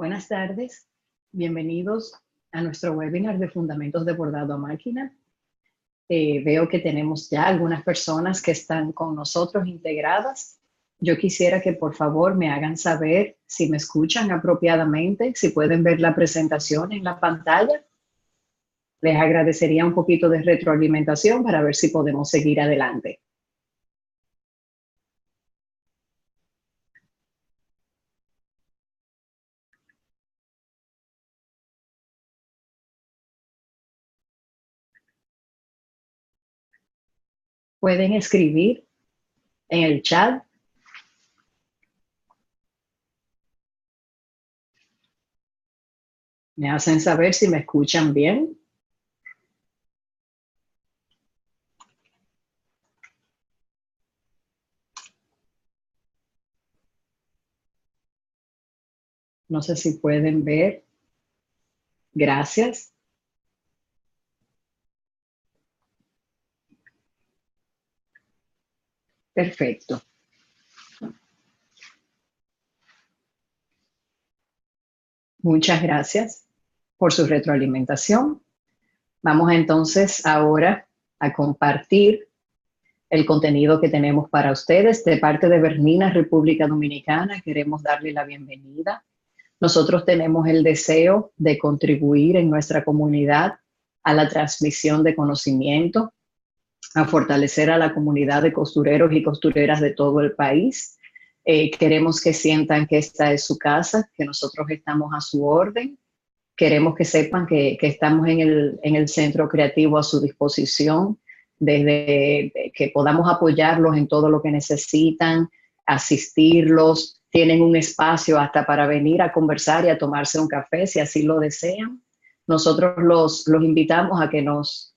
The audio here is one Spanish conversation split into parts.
Buenas tardes, bienvenidos a nuestro webinar de Fundamentos de Bordado a Máquina. Veo que tenemos ya algunas personas que están con nosotros integradas. Yo quisiera que por favor me hagan saber si me escuchan apropiadamente, si pueden ver la presentación en la pantalla. Les agradecería un poquito de retroalimentación para ver si podemos seguir adelante. Pueden escribir en el chat. Me hacen saber si me escuchan bien. No sé si pueden ver. Gracias. Perfecto. Muchas gracias por su retroalimentación. Vamos entonces ahora a compartir el contenido que tenemos para ustedes. De parte de Bernina, República Dominicana, queremos darle la bienvenida. Nosotros tenemos el deseo de contribuir en nuestra comunidad a la transmisión de conocimiento, a fortalecer a la comunidad de costureros y costureras de todo el país. Queremos que sientan que esta es su casa, que nosotros estamos a su orden. Queremos que sepan que estamos en el centro creativo a su disposición, desde que podamos apoyarlos en todo lo que necesitan, asistirlos. Tienen un espacio hasta para venir a conversar y a tomarse un café si así lo desean. Nosotros los invitamos a que nos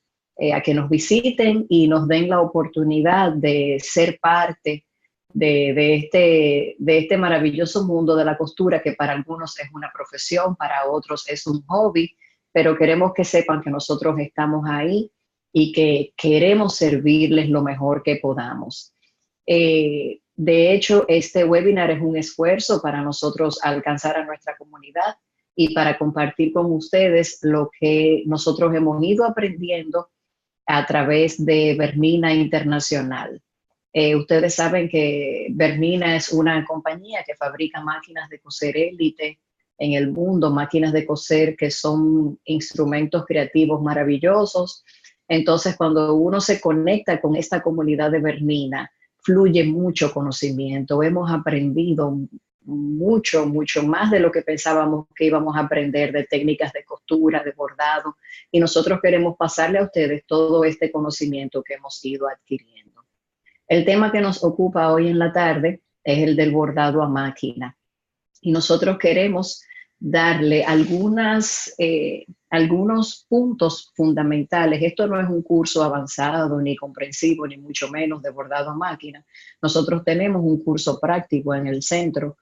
visiten y nos den la oportunidad de ser parte de este maravilloso mundo de la costura, que para algunos es una profesión, para otros es un hobby, pero queremos que sepan que nosotros estamos ahí y que queremos servirles lo mejor que podamos. De hecho, este webinar es un esfuerzo para nosotros alcanzar a nuestra comunidad y para compartir con ustedes lo que nosotros hemos ido aprendiendo a través de Bernina Internacional. Ustedes saben que Bernina es una compañía que fabrica máquinas de coser élite en el mundo, máquinas de coser que son instrumentos creativos maravillosos. Entonces, cuando uno se conecta con esta comunidad de Bernina, fluye mucho conocimiento. Hemos aprendido mucho más de lo que pensábamos que íbamos a aprender, de técnicas de costura, de bordado, y nosotros queremos pasarle a ustedes todo este conocimiento que hemos ido adquiriendo. El tema que nos ocupa hoy en la tarde es el del bordado a máquina. Y nosotros queremos darle algunos puntos fundamentales. Esto no es un curso avanzado, ni comprensivo, ni mucho menos de bordado a máquina. Nosotros tenemos un curso práctico en el centro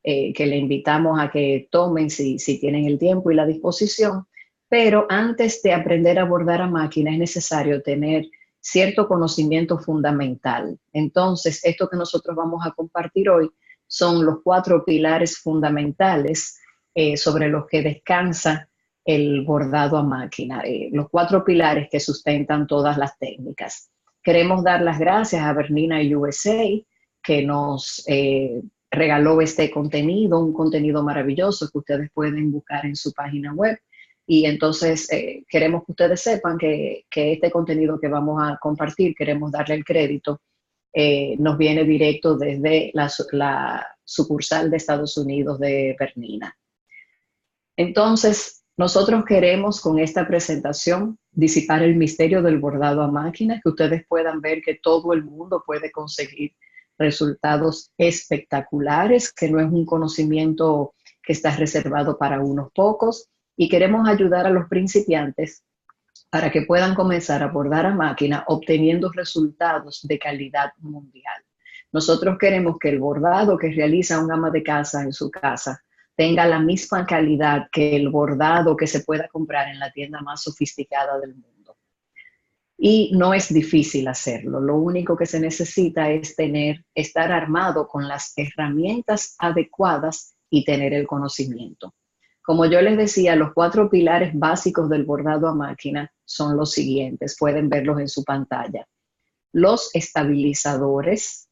que le invitamos a que tomen si tienen el tiempo y la disposición. Pero antes de aprender a bordar a máquina es necesario tener cierto conocimiento fundamental. Entonces, esto que nosotros vamos a compartir hoy son los 4 pilares fundamentales sobre los que descansa el bordado a máquina, los 4 pilares que sustentan todas las técnicas. Queremos dar las gracias a Bernina USA, que nos regaló este contenido, un contenido maravilloso que ustedes pueden buscar en su página web. Y entonces queremos que ustedes sepan que este contenido que vamos a compartir, queremos darle el crédito, nos viene directo desde la sucursal de Estados Unidos de Bernina. Entonces, nosotros queremos con esta presentación disipar el misterio del bordado a máquina, que ustedes puedan ver que todo el mundo puede conseguir resultados espectaculares, que no es un conocimiento que está reservado para unos pocos. Y queremos ayudar a los principiantes para que puedan comenzar a bordar a máquina obteniendo resultados de calidad mundial. Nosotros queremos que el bordado que realiza un ama de casa en su casa tenga la misma calidad que el bordado que se pueda comprar en la tienda más sofisticada del mundo. Y no es difícil hacerlo. Lo único que se necesita es estar armado con las herramientas adecuadas y tener el conocimiento. Como yo les decía, los 4 pilares básicos del bordado a máquina son los siguientes, pueden verlos en su pantalla. Los estabilizadores.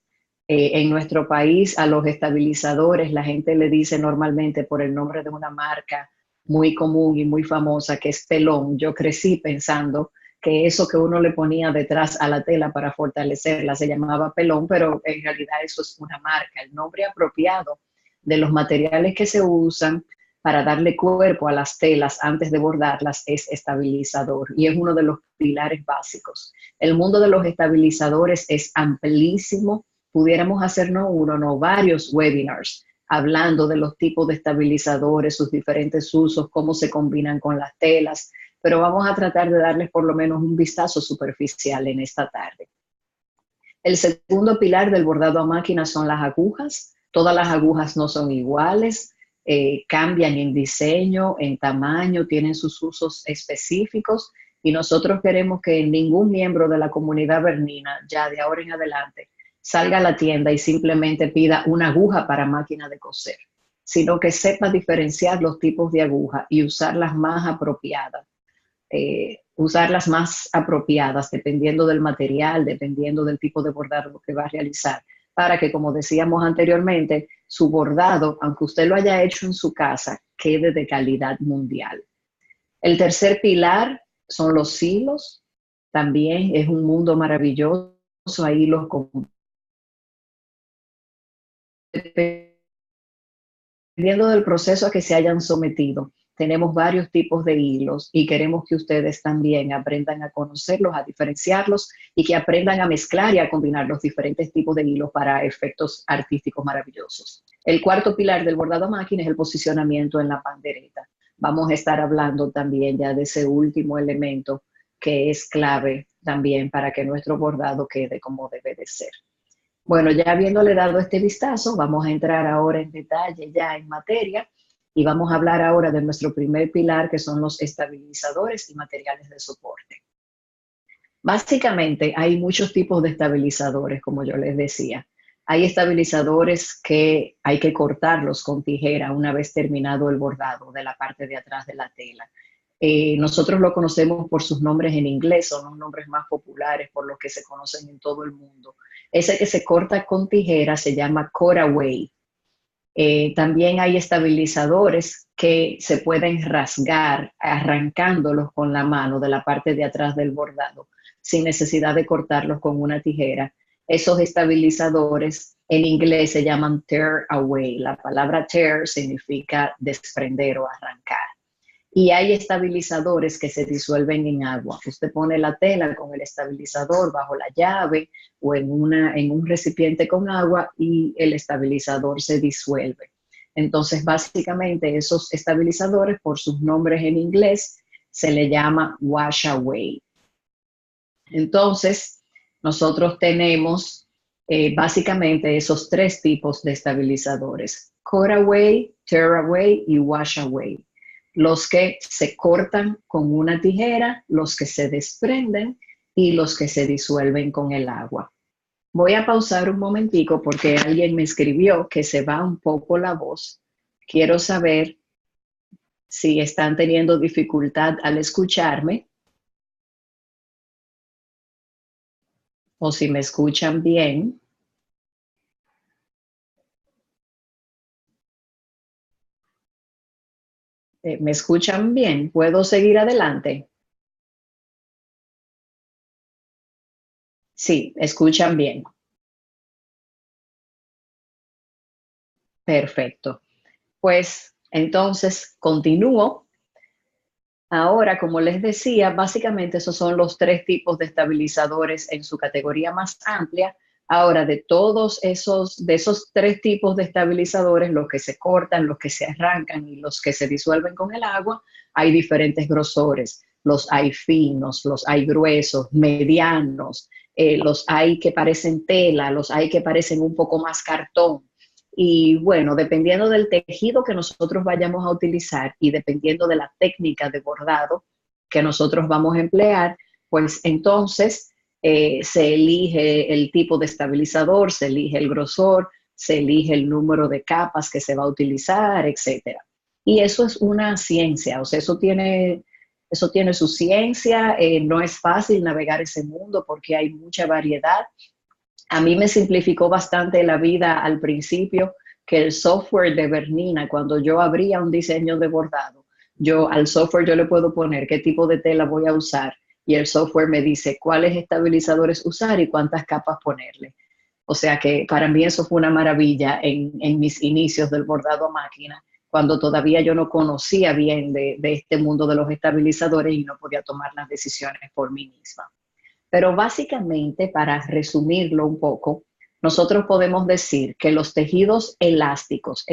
En nuestro país a los estabilizadores la gente le dice normalmente por el nombre de una marca muy común y muy famosa que es Pelón. Yo crecí pensando que eso que uno le ponía detrás a la tela para fortalecerla se llamaba Pelón, pero en realidad eso es una marca. El nombre apropiado de los materiales que se usan para darle cuerpo a las telas antes de bordarlas es estabilizador y es uno de los pilares básicos. El mundo de los estabilizadores es amplísimo. Pudiéramos hacer no uno, no varios webinars hablando de los tipos de estabilizadores, sus diferentes usos, cómo se combinan con las telas, pero vamos a tratar de darles por lo menos un vistazo superficial en esta tarde. El segundo pilar del bordado a máquina son las agujas. Todas las agujas no son iguales, cambian en diseño, en tamaño, tienen sus usos específicos y nosotros queremos que ningún miembro de la comunidad bernina, ya de ahora en adelante, salga a la tienda y simplemente pida una aguja para máquina de coser, sino que sepa diferenciar los tipos de aguja y usarlas más apropiadas. Usarlas más apropiadas dependiendo del material, dependiendo del tipo de bordado que va a realizar, para que, como decíamos anteriormente, su bordado, aunque usted lo haya hecho en su casa, quede de calidad mundial. El tercer pilar son los hilos. También es un mundo maravilloso. Hay hilos dependiendo del proceso a que se hayan sometido. Tenemos varios tipos de hilos y queremos que ustedes también aprendan a conocerlos, a diferenciarlos y que aprendan a mezclar y a combinar los diferentes tipos de hilos para efectos artísticos maravillosos. El cuarto pilar del bordado a máquina es el posicionamiento en la pandereta. Vamos a estar hablando también ya de ese último elemento que es clave también para que nuestro bordado quede como debe de ser. Bueno, ya habiéndole dado este vistazo, vamos a entrar ahora en detalle ya en materia y vamos a hablar ahora de nuestro primer pilar, que son los estabilizadores y materiales de soporte. Básicamente hay muchos tipos de estabilizadores, como yo les decía. Hay estabilizadores que hay que cortarlos con tijera una vez terminado el bordado de la parte de atrás de la tela. Nosotros lo conocemos por sus nombres en inglés, son los nombres más populares por los que se conocen en todo el mundo. Ese que se corta con tijera se llama cutaway. También hay estabilizadores que se pueden rasgar arrancándolos con la mano de la parte de atrás del bordado, sin necesidad de cortarlos con una tijera. Esos estabilizadores en inglés se llaman tear away. La palabra tear significa desprender o arrancar. Y hay estabilizadores que se disuelven en agua. Usted pone la tela con el estabilizador bajo la llave o en un recipiente con agua y el estabilizador se disuelve. Entonces, básicamente, esos estabilizadores, por sus nombres en inglés, se le llama wash away. Entonces, nosotros tenemos básicamente esos 3 tipos de estabilizadores: cut away, tear away y wash away. Los que se cortan con una tijera, los que se desprenden y los que se disuelven con el agua. Voy a pausar un momentico porque alguien me escribió que se va un poco la voz. Quiero saber si están teniendo dificultad al escucharme o si me escuchan bien. ¿Me escuchan bien? ¿Puedo seguir adelante? Sí, escuchan bien. Perfecto. Pues entonces continúo. Ahora, como les decía, básicamente esos son los 3 tipos de estabilizadores en su categoría más amplia. Ahora, de esos 3 tipos de estabilizadores, los que se cortan, los que se arrancan y los que se disuelven con el agua, hay diferentes grosores. Los hay finos, los hay gruesos, medianos, los hay que parecen tela, los hay que parecen un poco más cartón. Y bueno, dependiendo del tejido que nosotros vayamos a utilizar y dependiendo de la técnica de bordado que nosotros vamos a emplear, pues entonces se elige el tipo de estabilizador, se elige el grosor, se elige el número de capas que se va a utilizar, etcétera. Y eso es una ciencia, o sea, eso tiene su ciencia, no es fácil navegar ese mundo porque hay mucha variedad. A mí me simplificó bastante la vida al principio que el software de Bernina, cuando yo abría un diseño de bordado, al software yo le puedo poner qué tipo de tela voy a usar y el software me dice cuáles estabilizadores usar y cuántas capas ponerle. O sea que para mí eso fue una maravilla en mis inicios del bordado a máquina, cuando todavía yo no conocía bien de este mundo de los estabilizadores y no podía tomar las decisiones por mí misma. Pero básicamente, para resumirlo un poco, nosotros podemos decir que los tejidos elásticos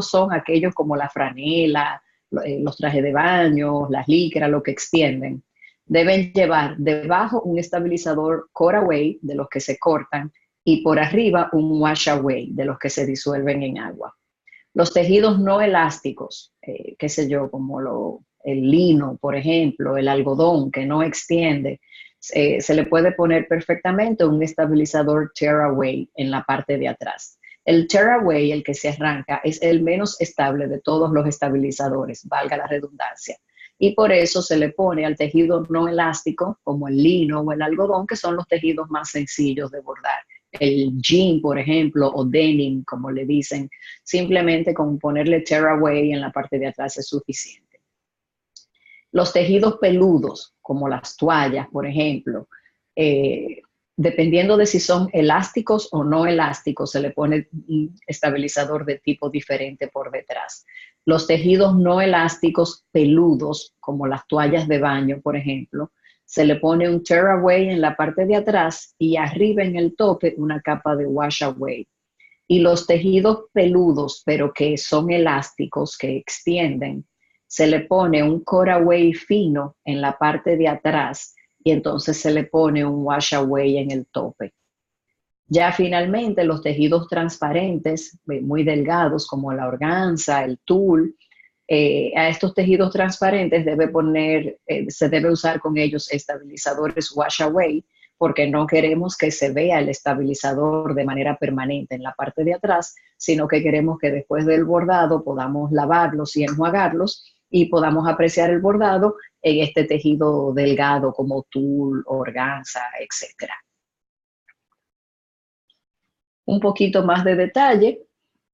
son aquellos como la franela, los trajes de baño, las licras, lo que extienden, deben llevar debajo un estabilizador cut away, de los que se cortan, y por arriba un wash away, de los que se disuelven en agua. Los tejidos no elásticos, qué sé yo, como el lino, por ejemplo, el algodón que no extiende, se le puede poner perfectamente un estabilizador tearaway en la parte de atrás. El tearaway, el que se arranca, es el menos estable de todos los estabilizadores, valga la redundancia. Y por eso se le pone al tejido no elástico, como el lino o el algodón, que son los tejidos más sencillos de bordar. El jean, por ejemplo, o denim, como le dicen, simplemente con ponerle tearaway en la parte de atrás es suficiente. Los tejidos peludos, como las toallas, por ejemplo, dependiendo de si son elásticos o no elásticos, se le pone un estabilizador de tipo diferente por detrás. Los tejidos no elásticos peludos, como las toallas de baño, por ejemplo, se le pone un tearaway en la parte de atrás y arriba en el tope una capa de wash away. Y los tejidos peludos, pero que son elásticos, que extienden, se le pone un cut away fino en la parte de atrás y entonces se le pone un wash away en el tope. Ya finalmente los tejidos transparentes, muy delgados, como la organza, el tul, a estos tejidos transparentes se debe usar con ellos estabilizadores wash away, porque no queremos que se vea el estabilizador de manera permanente en la parte de atrás, sino que queremos que después del bordado podamos lavarlos y enjuagarlos y podamos apreciar el bordado en este tejido delgado como tul, organza, etc. Un poquito más de detalle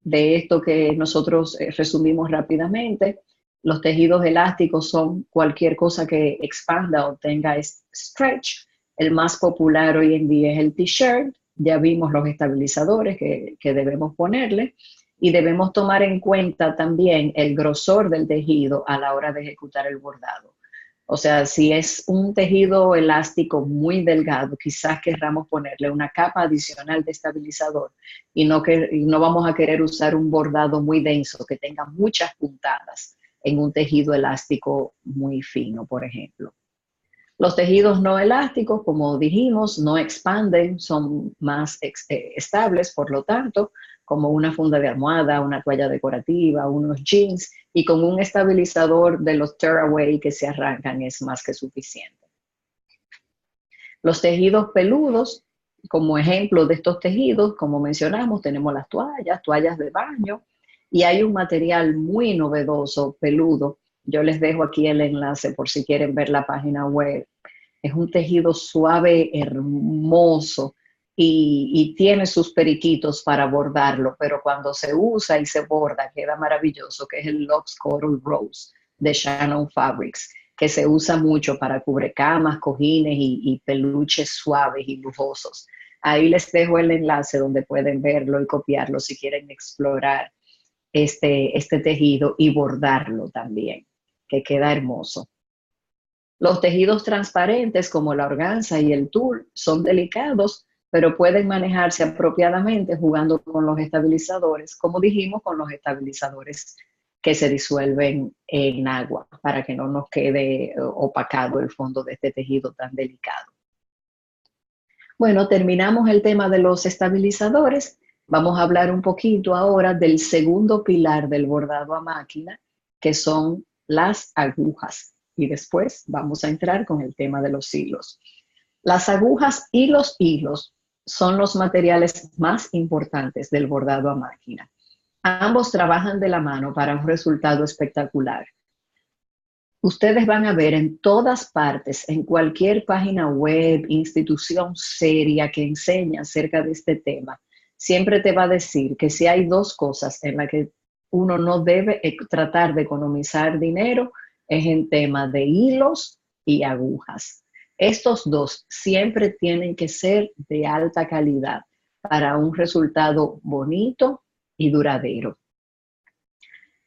de esto que nosotros resumimos rápidamente. Los tejidos elásticos son cualquier cosa que expanda o tenga stretch. El más popular hoy en día es el t-shirt. Ya vimos los estabilizadores que debemos ponerle y debemos tomar en cuenta también el grosor del tejido a la hora de ejecutar el bordado. O sea, si es un tejido elástico muy delgado, quizás querramos ponerle una capa adicional de estabilizador y no vamos a querer usar un bordado muy denso que tenga muchas puntadas en un tejido elástico muy fino, por ejemplo. Los tejidos no elásticos, como dijimos, no expanden, son más estables, por lo tanto, como una funda de almohada, una toalla decorativa, unos jeans, y con un estabilizador de los tearaway que se arrancan es más que suficiente. Los tejidos peludos, como ejemplo de estos tejidos, como mencionamos, tenemos las toallas de baño, y hay un material muy novedoso, peludo. Yo les dejo aquí el enlace por si quieren ver la página web. Es un tejido suave, hermoso, y tiene sus periquitos para bordarlo, pero cuando se usa y se borda queda maravilloso, que es el Luxe Coral Rose de Shannon Fabrics, que se usa mucho para cubrecamas, cojines y peluches suaves y lujosos. Ahí les dejo el enlace donde pueden verlo y copiarlo si quieren explorar este tejido y bordarlo también, que queda hermoso. Los tejidos transparentes como la organza y el tul son delicados, pero pueden manejarse apropiadamente jugando con los estabilizadores, como dijimos, con los estabilizadores que se disuelven en agua para que no nos quede opacado el fondo de este tejido tan delicado. Bueno, terminamos el tema de los estabilizadores. Vamos a hablar un poquito ahora del segundo pilar del bordado a máquina, que son las agujas. Y después vamos a entrar con el tema de los hilos. Las agujas y los hilos son los materiales más importantes del bordado a máquina. Ambos trabajan de la mano para un resultado espectacular. Ustedes van a ver en todas partes, en cualquier página web, institución seria que enseña acerca de este tema, siempre te va a decir que si hay dos cosas en las que uno no debe tratar de economizar dinero, es en tema de hilos y agujas. Estos dos siempre tienen que ser de alta calidad para un resultado bonito y duradero.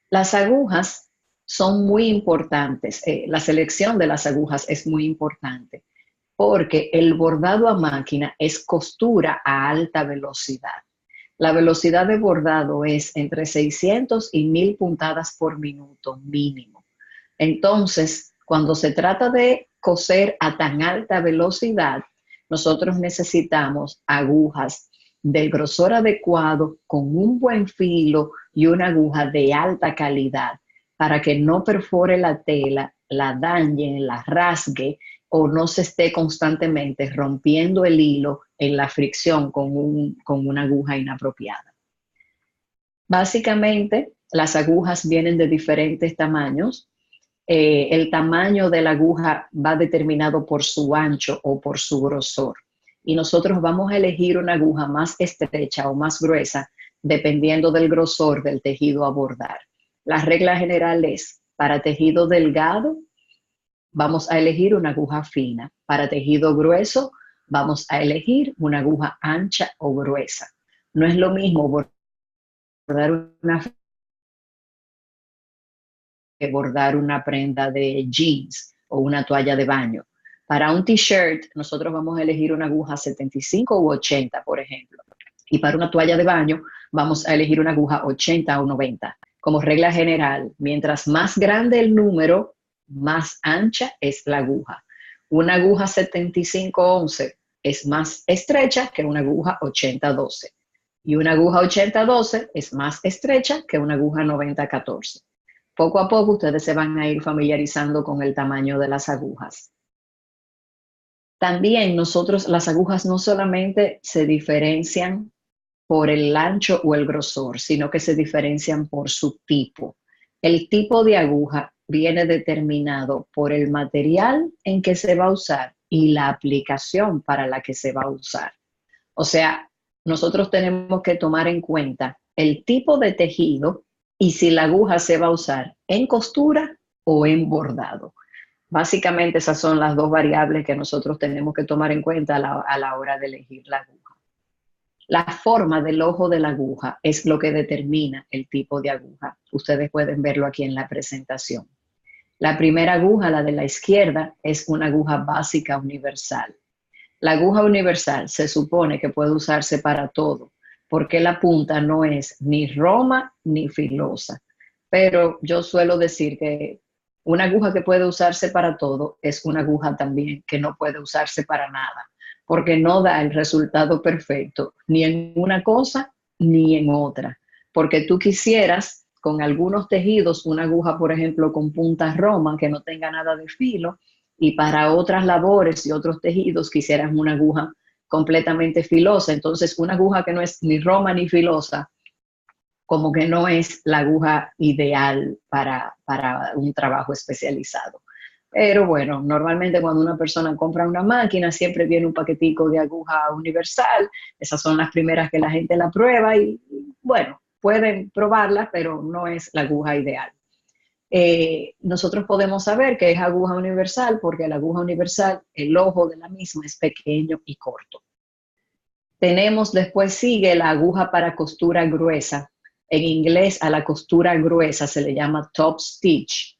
Las agujas son muy importantes. La selección de las agujas es muy importante porque el bordado a máquina es costura a alta velocidad. La velocidad de bordado es entre 600 y 1000 puntadas por minuto mínimo. Entonces, cuando se trata de coser a tan alta velocidad, nosotros necesitamos agujas del grosor adecuado, con un buen filo y una aguja de alta calidad para que no perfore la tela, la dañe, la rasgue o no se esté constantemente rompiendo el hilo en la fricción con una aguja inapropiada. Básicamente, las agujas vienen de diferentes tamaños. El tamaño de la aguja va determinado por su ancho o por su grosor. Y nosotros vamos a elegir una aguja más estrecha o más gruesa dependiendo del grosor del tejido a bordar. La regla general es, para tejido delgado, vamos a elegir una aguja fina. Para tejido grueso, vamos a elegir una aguja ancha o gruesa. No es lo mismo bordar una prenda de jeans o una toalla de baño. Para un t-shirt, nosotros vamos a elegir una aguja 75 u 80, por ejemplo. Y para una toalla de baño, vamos a elegir una aguja 80 o 90. Como regla general, mientras más grande el número, más ancha es la aguja. Una aguja 75-11 es más estrecha que una aguja 80-12. Y una aguja 80-12 es más estrecha que una aguja 90-14. Poco a poco ustedes se van a ir familiarizando con el tamaño de las agujas. También las agujas no solamente se diferencian por el ancho o el grosor, sino que se diferencian por su tipo. El tipo de aguja viene determinado por el material en que se va a usar y la aplicación para la que se va a usar. O sea, nosotros tenemos que tomar en cuenta el tipo de tejido y si la aguja se va a usar en costura o en bordado. Básicamente esas son las dos variables que nosotros tenemos que tomar en cuenta a la hora de elegir la aguja. La forma del ojo de la aguja es lo que determina el tipo de aguja. Ustedes pueden verlo aquí en la presentación. La primera aguja, la de la izquierda, es una aguja básica universal. La aguja universal se supone que puede usarse para todo, porque la punta no es ni roma ni filosa. Pero yo suelo decir que una aguja que puede usarse para todo es una aguja también que no puede usarse para nada, porque no da el resultado perfecto ni en una cosa ni en otra. Porque tú quisieras con algunos tejidos una aguja, por ejemplo, con punta roma que no tenga nada de filo, y para otras labores y otros tejidos quisieras una aguja completamente filosa. Entonces, una aguja que no es ni roma ni filosa, como que no es la aguja ideal para un trabajo especializado. Pero bueno, normalmente cuando una persona compra una máquina, siempre viene un paquetico de aguja universal. Esas son las primeras que la gente la prueba y bueno, pueden probarla, pero no es la aguja ideal. Nosotros podemos saber que es aguja universal porque la aguja universal, el ojo de la misma es pequeño y corto. Después sigue la aguja para costura gruesa. En inglés a la costura gruesa se le llama top stitch.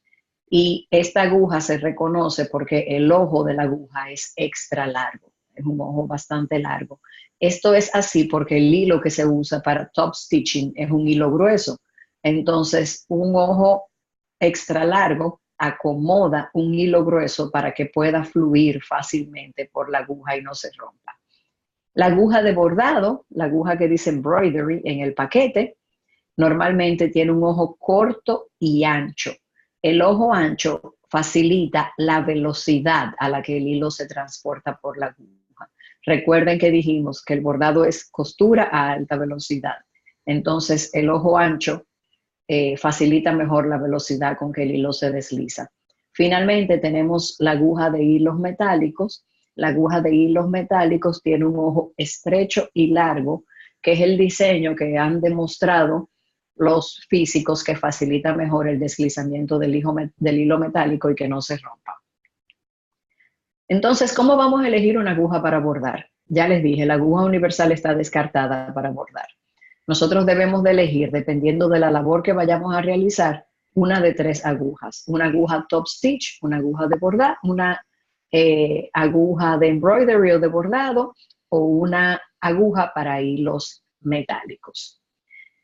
Y esta aguja se reconoce porque el ojo de la aguja es extra largo, es un ojo bastante largo. Esto es así porque el hilo que se usa para top stitching es un hilo grueso. Entonces, un ojo extra largo acomoda un hilo grueso para que pueda fluir fácilmente por la aguja y no se rompa. La aguja de bordado, la aguja que dice embroidery en el paquete, normalmente tiene un ojo corto y ancho. El ojo ancho facilita la velocidad a la que el hilo se transporta por la aguja. Recuerden que dijimos que el bordado es costura a alta velocidad. Entonces, el ojo ancho facilita mejor la velocidad con que el hilo se desliza. Finalmente, tenemos la aguja de hilos metálicos. La aguja de hilos metálicos tiene un ojo estrecho y largo, que es el diseño que han demostrado los físicos que facilita mejor el deslizamiento del hilo metálico y que no se rompa. Entonces, ¿cómo vamos a elegir una aguja para bordar? Ya les dije, la aguja universal está descartada para bordar. Nosotros debemos de elegir, dependiendo de la labor que vayamos a realizar, una de 3 agujas. Una aguja top stitch, una aguja de bordar, una aguja de embroidery o de bordado, o una aguja para hilos metálicos.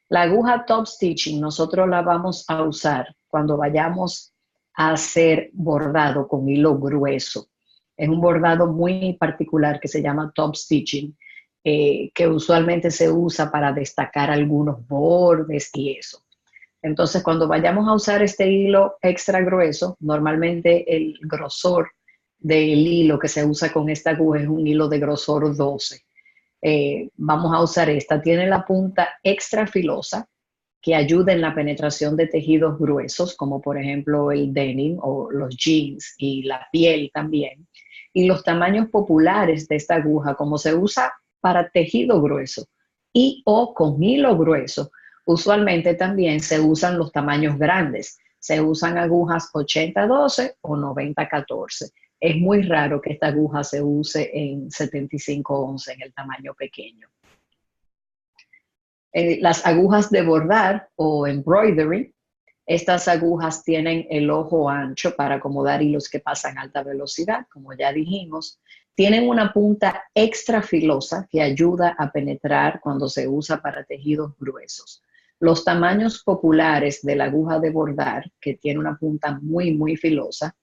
La aguja top stitching nosotros la vamos a usar cuando vayamos a hacer bordado con hilo grueso. Es un bordado muy particular que se llama top stitching, que usualmente se usa para destacar algunos bordes y eso. Entonces, cuando vayamos a usar este hilo extra grueso, normalmente el grosor del hilo que se usa con esta aguja es un hilo de grosor 12. Vamos a usar esta. Tiene la punta extra filosa que ayuda en la penetración de tejidos gruesos, como por ejemplo el denim o los jeans y la piel también. Y los tamaños populares de esta aguja, como se usa para tejido grueso y o con hilo grueso, usualmente también se usan los tamaños grandes. Se usan agujas 80-12 o 90-14. Es muy raro que esta aguja se use en 75-11, en el tamaño pequeño. Las agujas de bordar o embroidery, estas agujas tienen el ojo ancho para acomodar hilos que pasan a alta velocidad, como ya dijimos. Tienen una punta extra filosa que ayuda a penetrar cuando se usa para tejidos gruesos. Los tamaños populares de la aguja de bordar, que tiene una punta muy, muy filosa,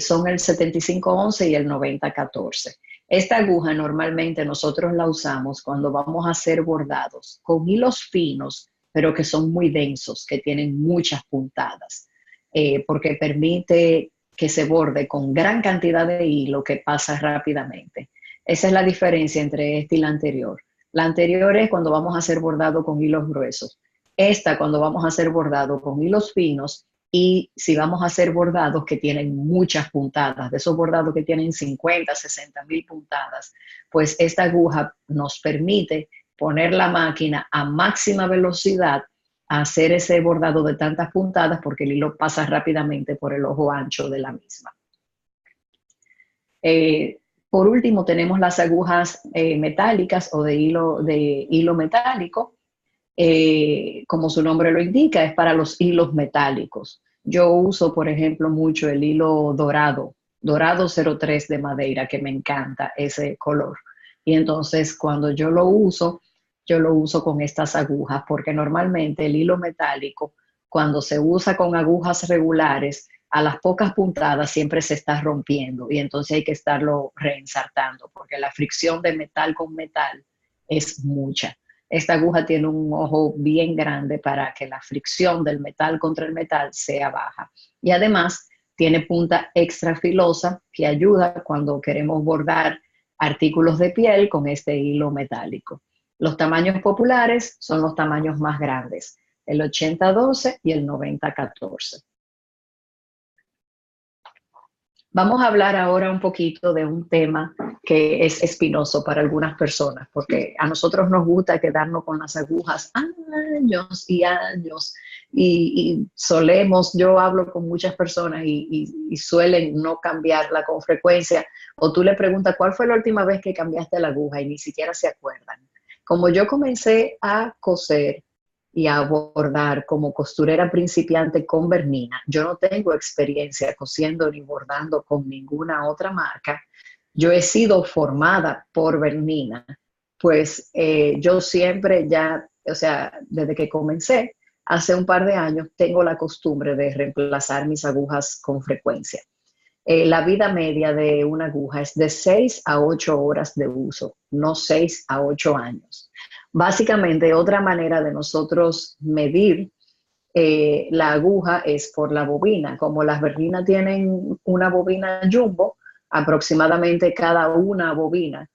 son el 75-11 y el 90-14. Esta aguja normalmente nosotros la usamos cuando vamos a hacer bordados con hilos finos, pero que son muy densos, que tienen muchas puntadas, porque permite que se borde con gran cantidad de hilo que pasa rápidamente. Esa es la diferencia entre esta y la anterior. La anterior es cuando vamos a hacer bordado con hilos gruesos. Esta cuando vamos a hacer bordado con hilos finos, y si vamos a hacer bordados que tienen muchas puntadas, de esos bordados que tienen 50, 60 mil puntadas, pues esta aguja nos permite poner la máquina a máxima velocidad a hacer ese bordado de tantas puntadas porque el hilo pasa rápidamente por el ojo ancho de la misma. Por último, tenemos las agujas metálicas o de hilo metálico. Como su nombre lo indica, es para los hilos metálicos. Yo uso, por ejemplo, mucho el hilo dorado 03 de Madeira, que me encanta ese color. Y entonces cuando yo lo uso con estas agujas, porque normalmente el hilo metálico, cuando se usa con agujas regulares, a las pocas puntadas siempre se está rompiendo y entonces hay que estarlo reensartando, porque la fricción de metal con metal es mucha. Esta aguja tiene un ojo bien grande para que la fricción del metal contra el metal sea baja. Y además tiene punta extra filosa que ayuda cuando queremos bordar artículos de piel con este hilo metálico. Los tamaños populares son los tamaños más grandes, el 80-12 y el 90-14. Vamos a hablar ahora un poquito de un tema que es espinoso para algunas personas, porque a nosotros nos gusta quedarnos con las agujas años y años, y solemos, yo hablo con muchas personas y suelen no cambiarla con frecuencia, o tú le preguntas cuál fue la última vez que cambiaste la aguja y ni siquiera se acuerdan. Como yo comencé a coser y a bordar como costurera principiante con Bernina. Yo no tengo experiencia cosiendo ni bordando con ninguna otra marca. Yo he sido formada por Bernina, pues yo siempre ya, o sea, desde que comencé, hace un par de años, tengo la costumbre de reemplazar mis agujas con frecuencia. La vida media de una aguja es de 6 a 8 horas de uso, no 6 a 8 años. Básicamente, otra manera de nosotros medir la aguja es por la bobina. Como las Berlinas tienen una bobina jumbo, aproximadamente cada una bobina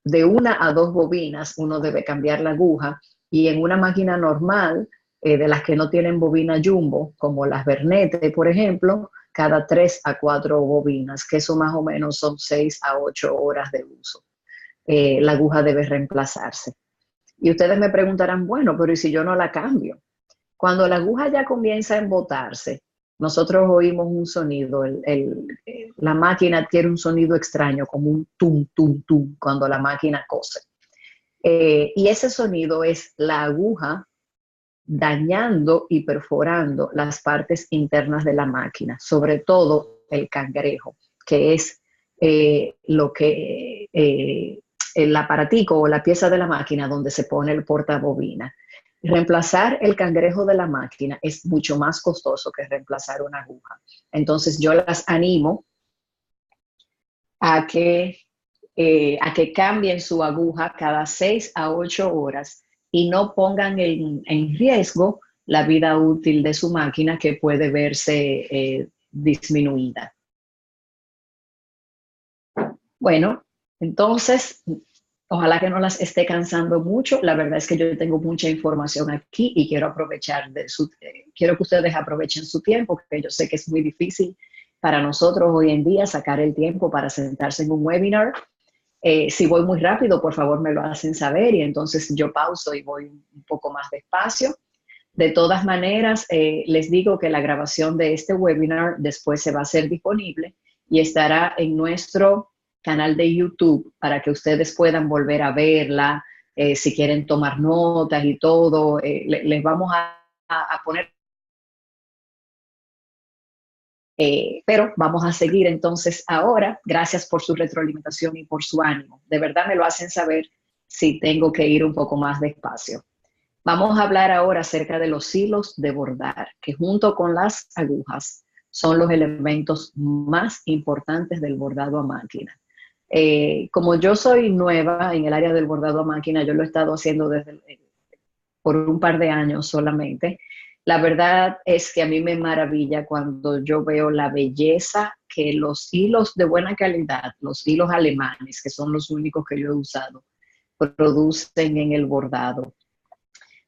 de 1 a 2 bobinas uno debe cambiar la aguja, y en una máquina normal, de las que no tienen bobina jumbo, como las Bernete, por ejemplo, cada 3 a 4 bobinas, que eso más o menos son 6 a 8 horas de uso. La aguja debe reemplazarse. Y ustedes me preguntarán, bueno, pero ¿y si yo no la cambio? Cuando la aguja ya comienza a embotarse, nosotros oímos un sonido, la máquina tiene un sonido extraño, como un tum, tum, tum, cuando la máquina cose. Y ese sonido es la aguja dañando y perforando las partes internas de la máquina, sobre todo el cangrejo, que es el aparatico o la pieza de la máquina donde se pone el portabobina. Reemplazar el cangrejo de la máquina es mucho más costoso que reemplazar una aguja. Entonces yo las animo a que cambien su aguja cada 6 a 8 horas y no pongan en riesgo la vida útil de su máquina, que puede verse disminuida. Bueno, entonces, ojalá que no las esté cansando mucho. La verdad es que yo tengo mucha información aquí y quiero quiero que ustedes aprovechen su tiempo, porque yo sé que es muy difícil para nosotros hoy en día sacar el tiempo para sentarse en un webinar. Si voy muy rápido, por favor me lo hacen saber y entonces yo pauso y voy un poco más despacio. De todas maneras, les digo que la grabación de este webinar después se va a hacer disponible y estará en nuestro canal de YouTube para que ustedes puedan volver a verla, si quieren tomar notas y todo. Les vamos a poner... pero vamos a seguir entonces ahora. Gracias por su retroalimentación y por su ánimo. De verdad me lo hacen saber si tengo que ir un poco más despacio. Vamos a hablar ahora acerca de los hilos de bordar, que junto con las agujas son los elementos más importantes del bordado a máquina. Como yo soy nueva en el área del bordado a máquina, yo lo he estado haciendo por un par de años solamente. La verdad es que a mí me maravilla cuando yo veo la belleza que los hilos de buena calidad, los hilos alemanes, que son los únicos que yo he usado, producen en el bordado.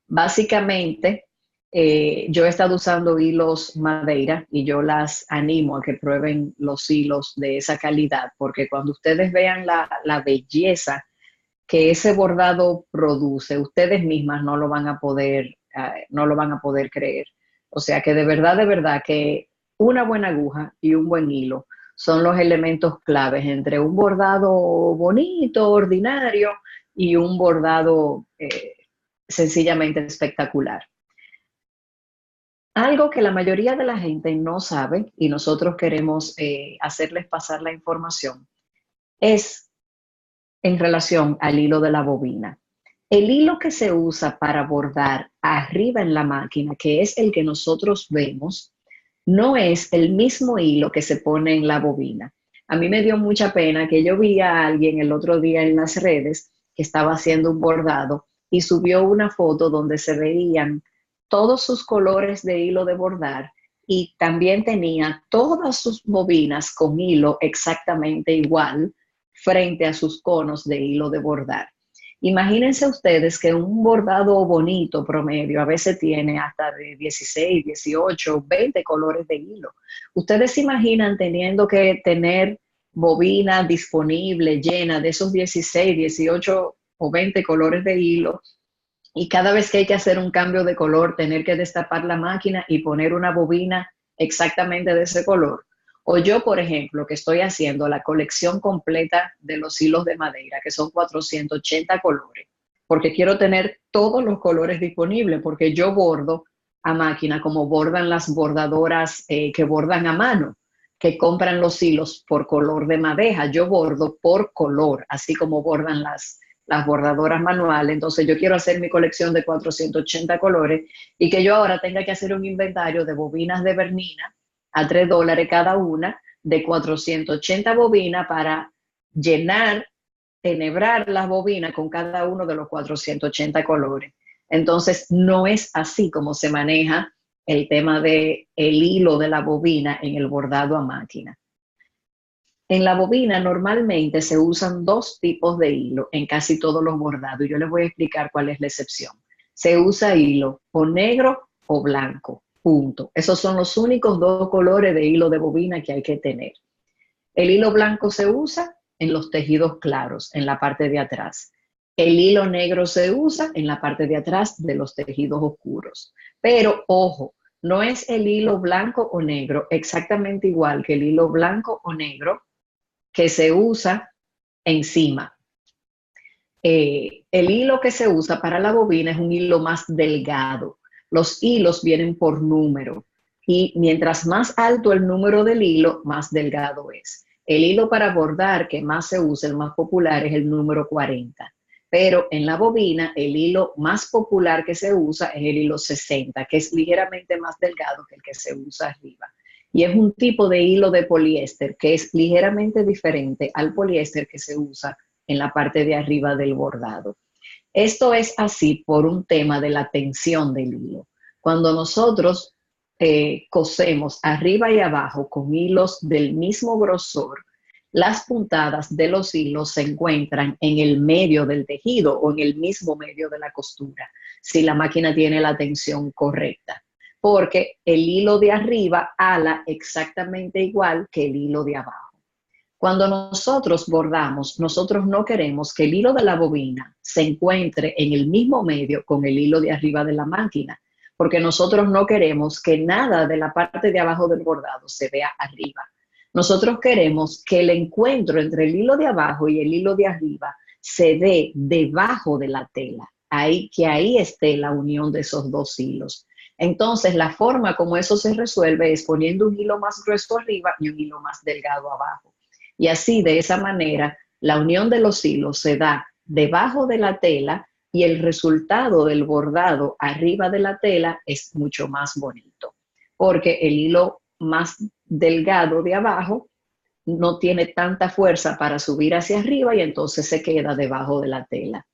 Básicamente, yo he estado usando hilos Madeira y yo las animo a que prueben los hilos de esa calidad, porque cuando ustedes vean la belleza que ese bordado produce, ustedes mismas no lo van a poder creer. O sea que de verdad que una buena aguja y un buen hilo son los elementos claves entre un bordado bonito, ordinario, y un bordado sencillamente espectacular. Algo que la mayoría de la gente no sabe y nosotros queremos hacerles pasar la información es en relación al hilo de la bobina. El hilo que se usa para bordar arriba en la máquina, que es el que nosotros vemos, no es el mismo hilo que se pone en la bobina. A mí me dio mucha pena que yo vi a alguien el otro día en las redes que estaba haciendo un bordado y subió una foto donde se veían todos sus colores de hilo de bordar y también tenía todas sus bobinas con hilo exactamente igual frente a sus conos de hilo de bordar. Imagínense ustedes que un bordado bonito promedio a veces tiene hasta de 16, 18, 20 colores de hilo. Ustedes se imaginan teniendo que tener bobina disponible, llena de esos 16, 18 o 20 colores de hilo, y cada vez que hay que hacer un cambio de color, tener que destapar la máquina y poner una bobina exactamente de ese color. O yo, por ejemplo, que estoy haciendo la colección completa de los hilos de Madeira, que son 480 colores, porque quiero tener todos los colores disponibles, porque yo bordo a máquina como bordan las bordadoras que bordan a mano, que compran los hilos por color de madeja. Yo bordo por color, así como bordan las bordadoras manuales. Entonces yo quiero hacer mi colección de 480 colores y que yo ahora tenga que hacer un inventario de bobinas de Bernina a $3 cada una, de 480 bobinas para llenar, enhebrar las bobinas con cada uno de los 480 colores. Entonces no es así como se maneja el tema del hilo de la bobina en el bordado a máquina. En la bobina normalmente se usan dos tipos de hilo en casi todos los bordados. Yo les voy a explicar cuál es la excepción. Se usa hilo o negro o blanco, punto. Esos son los únicos dos colores de hilo de bobina que hay que tener. El hilo blanco se usa en los tejidos claros, en la parte de atrás. El hilo negro se usa en la parte de atrás de los tejidos oscuros. Pero, ojo, no es el hilo blanco o negro exactamente igual que el hilo blanco o negro que se usa encima. El hilo que se usa para la bobina es un hilo más delgado. Los hilos vienen por número y mientras más alto el número del hilo, más delgado es. El hilo para bordar que más se usa, el más popular, es el número 40. Pero en la bobina, el hilo más popular que se usa es el hilo 60, que es ligeramente más delgado que el que se usa arriba. Y es un tipo de hilo de poliéster que es ligeramente diferente al poliéster que se usa en la parte de arriba del bordado. Esto es así por un tema de la tensión del hilo. Cuando nosotros cosemos arriba y abajo con hilos del mismo grosor, las puntadas de los hilos se encuentran en el medio del tejido o en el mismo medio de la costura, si la máquina tiene la tensión correcta, porque el hilo de arriba ala exactamente igual que el hilo de abajo. Cuando nosotros bordamos, nosotros no queremos que el hilo de la bobina se encuentre en el mismo medio con el hilo de arriba de la máquina, porque nosotros no queremos que nada de la parte de abajo del bordado se vea arriba. Nosotros queremos que el encuentro entre el hilo de abajo y el hilo de arriba se dé debajo de la tela, que ahí esté la unión de esos dos hilos. Entonces, la forma como eso se resuelve es poniendo un hilo más grueso arriba y un hilo más delgado abajo. Y así, de esa manera, la unión de los hilos se da debajo de la tela y el resultado del bordado arriba de la tela es mucho más bonito, porque el hilo más delgado de abajo no tiene tanta fuerza para subir hacia arriba y entonces se queda debajo de la tela.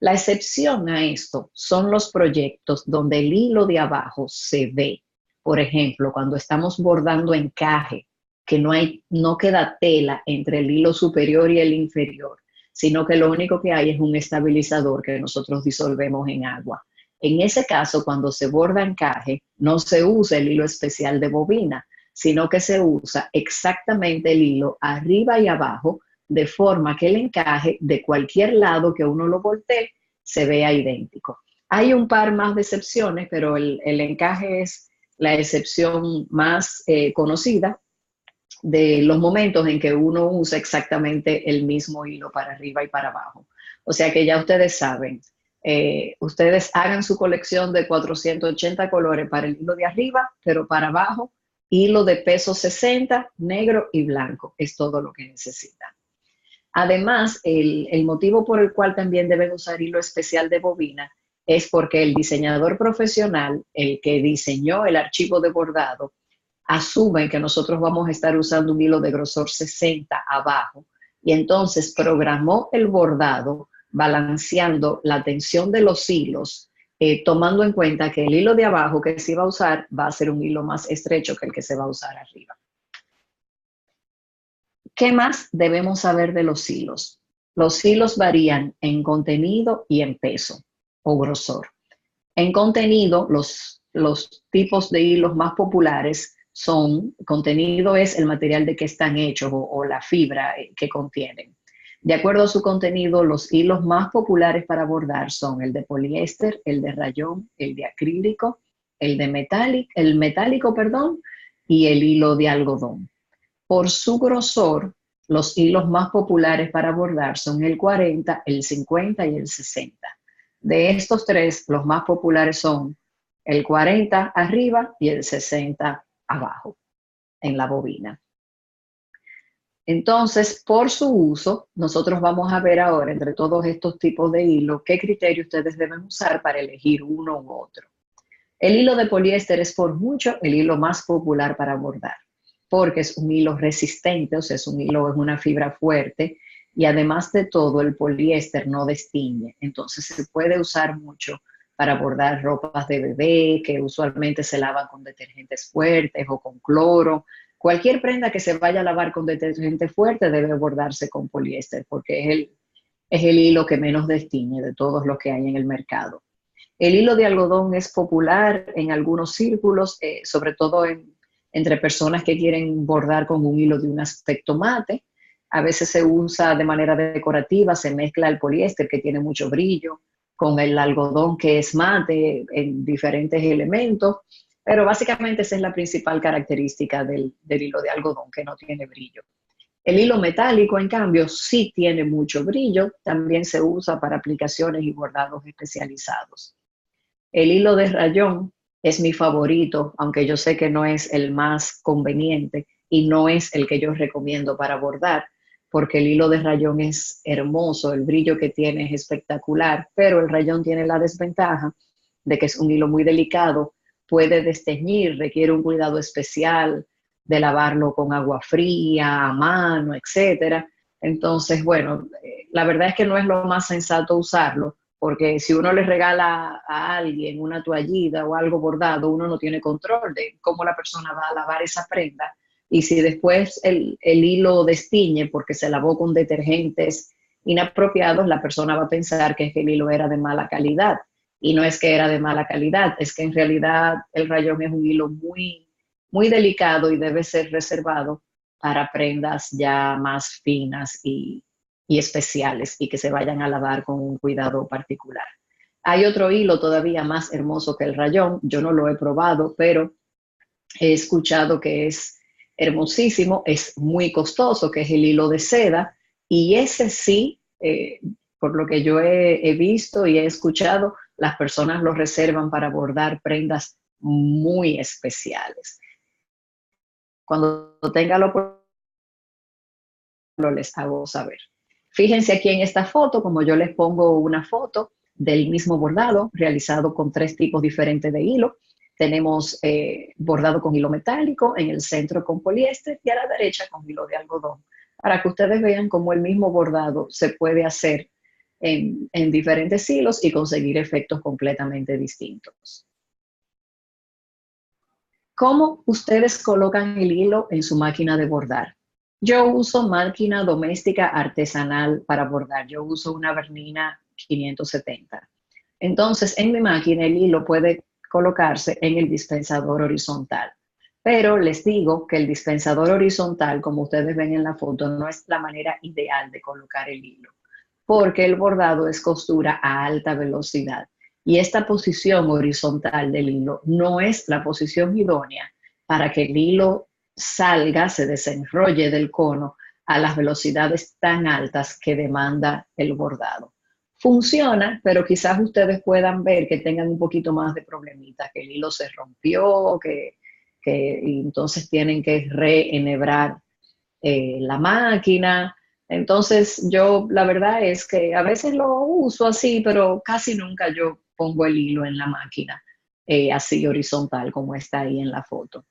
La excepción a esto son los proyectos donde el hilo de abajo se ve. Por ejemplo, cuando estamos bordando encaje, que no queda tela entre el hilo superior y el inferior, sino que lo único que hay es un estabilizador que nosotros disolvemos en agua. En ese caso, cuando se borda encaje, no se usa el hilo especial de bobina, sino que se usa exactamente el hilo arriba y abajo, de forma que el encaje de cualquier lado que uno lo voltee se vea idéntico. Hay un par más de excepciones, pero el encaje es la excepción más conocida de los momentos en que uno usa exactamente el mismo hilo para arriba y para abajo. O sea que ya ustedes saben, ustedes hagan su colección de 480 colores para el hilo de arriba, pero para abajo, hilo de peso 60, negro y blanco. Es todo lo que necesitan. Además, el motivo por el cual también deben usar hilo especial de bobina es porque el diseñador profesional, el que diseñó el archivo de bordado, asume que nosotros vamos a estar usando un hilo de grosor 60 abajo y entonces programó el bordado balanceando la tensión de los hilos, tomando en cuenta que el hilo de abajo que se iba a usar va a ser un hilo más estrecho que el que se va a usar arriba. ¿Qué más debemos saber de los hilos? Los hilos varían en contenido y en peso o grosor. En contenido, los tipos de hilos más populares son, contenido es el material de que están hechos o la fibra que contienen. De acuerdo a su contenido, los hilos más populares para bordar son el de poliéster, el de rayón, el de acrílico, el metálico, y el hilo de algodón. Por su grosor, los hilos más populares para bordar son el 40, el 50 y el 60. De estos tres, los más populares son el 40 arriba y el 60 abajo en la bobina. Entonces, por su uso, nosotros vamos a ver ahora entre todos estos tipos de hilo qué criterio ustedes deben usar para elegir uno u otro. El hilo de poliéster es por mucho el hilo más popular para bordar, porque es un hilo resistente, o sea, es una fibra fuerte, y además de todo, el poliéster no destiñe, entonces se puede usar mucho para bordar ropas de bebé, que usualmente se lavan con detergentes fuertes o con cloro, Cualquier prenda que se vaya a lavar con detergente fuerte debe bordarse con poliéster porque es el hilo que menos destiñe de todos los que hay en el mercado. El hilo de algodón es popular en algunos círculos, sobre todo entre personas que quieren bordar con un hilo de un aspecto mate. A veces se usa de manera decorativa, se mezcla el poliéster que tiene mucho brillo con el algodón que es mate en diferentes elementos, pero básicamente esa es la principal característica del hilo de algodón, que no tiene brillo. El hilo metálico, en cambio, sí tiene mucho brillo, también se usa para aplicaciones y bordados especializados. El hilo de rayón es mi favorito, aunque yo sé que no es el más conveniente y no es el que yo recomiendo para bordar, porque el hilo de rayón es hermoso, el brillo que tiene es espectacular, pero el rayón tiene la desventaja de que es un hilo muy delicado, puede desteñir, requiere un cuidado especial de lavarlo con agua fría, a mano, etcétera. Entonces, bueno, la verdad es que no es lo más sensato usarlo, porque si uno le regala a alguien una toallita o algo bordado, uno no tiene control de cómo la persona va a lavar esa prenda. Y si después el hilo destiñe porque se lavó con detergentes inapropiados, la persona va a pensar que el hilo era de mala calidad. Y no es que era de mala calidad, es que en realidad el rayón es un hilo muy, muy delicado y debe ser reservado para prendas ya más finas y especiales y que se vayan a lavar con un cuidado particular. Hay otro hilo todavía más hermoso que el rayón, yo no lo he probado, pero he escuchado que es hermosísimo, es muy costoso, que es el hilo de seda, y ese sí, por lo que yo he visto y he escuchado, las personas lo reservan para bordar prendas muy especiales. Cuando tenga la oportunidad, les hago saber. Fíjense aquí en esta foto, como yo les pongo una foto del mismo bordado realizado con 3 tipos diferentes de hilo. Tenemos bordado con hilo metálico, en el centro con poliéster y a la derecha con hilo de algodón, para que ustedes vean cómo el mismo bordado se puede hacer en diferentes hilos y conseguir efectos completamente distintos. ¿Cómo ustedes colocan el hilo en su máquina de bordar? Yo uso máquina doméstica artesanal para bordar. Yo uso una Bernina 570. Entonces, en mi máquina el hilo puede colocarse en el dispensador horizontal. Pero les digo que el dispensador horizontal, como ustedes ven en la foto, no es la manera ideal de colocar el hilo, porque el bordado es costura a alta velocidad. Y esta posición horizontal del hilo no es la posición idónea para que el hilo salga, se desenrolle del cono a las velocidades tan altas que demanda el bordado. Funciona, pero quizás ustedes puedan ver que tengan un poquito más de problemitas, que el hilo se rompió, y entonces tienen que reenhebrar la máquina. Entonces yo la verdad es que a veces lo uso así, pero casi nunca yo pongo el hilo en la máquina así horizontal como está ahí en la foto.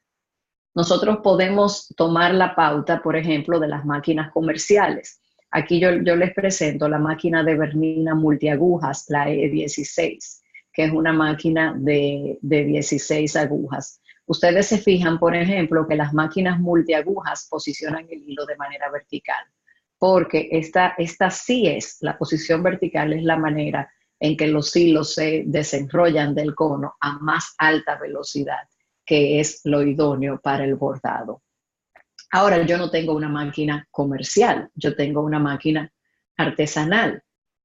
Nosotros podemos tomar la pauta, por ejemplo, de las máquinas comerciales. Aquí yo les presento la máquina de Bernina multiagujas, la E16, que es una máquina de 16 agujas. Ustedes se fijan, por ejemplo, que las máquinas multiagujas posicionan el hilo de manera vertical, porque esta sí es, la posición vertical es la manera en que los hilos se desenrollan del cono a más alta velocidad, que es lo idóneo para el bordado. Ahora, yo no tengo una máquina comercial, yo tengo una máquina artesanal.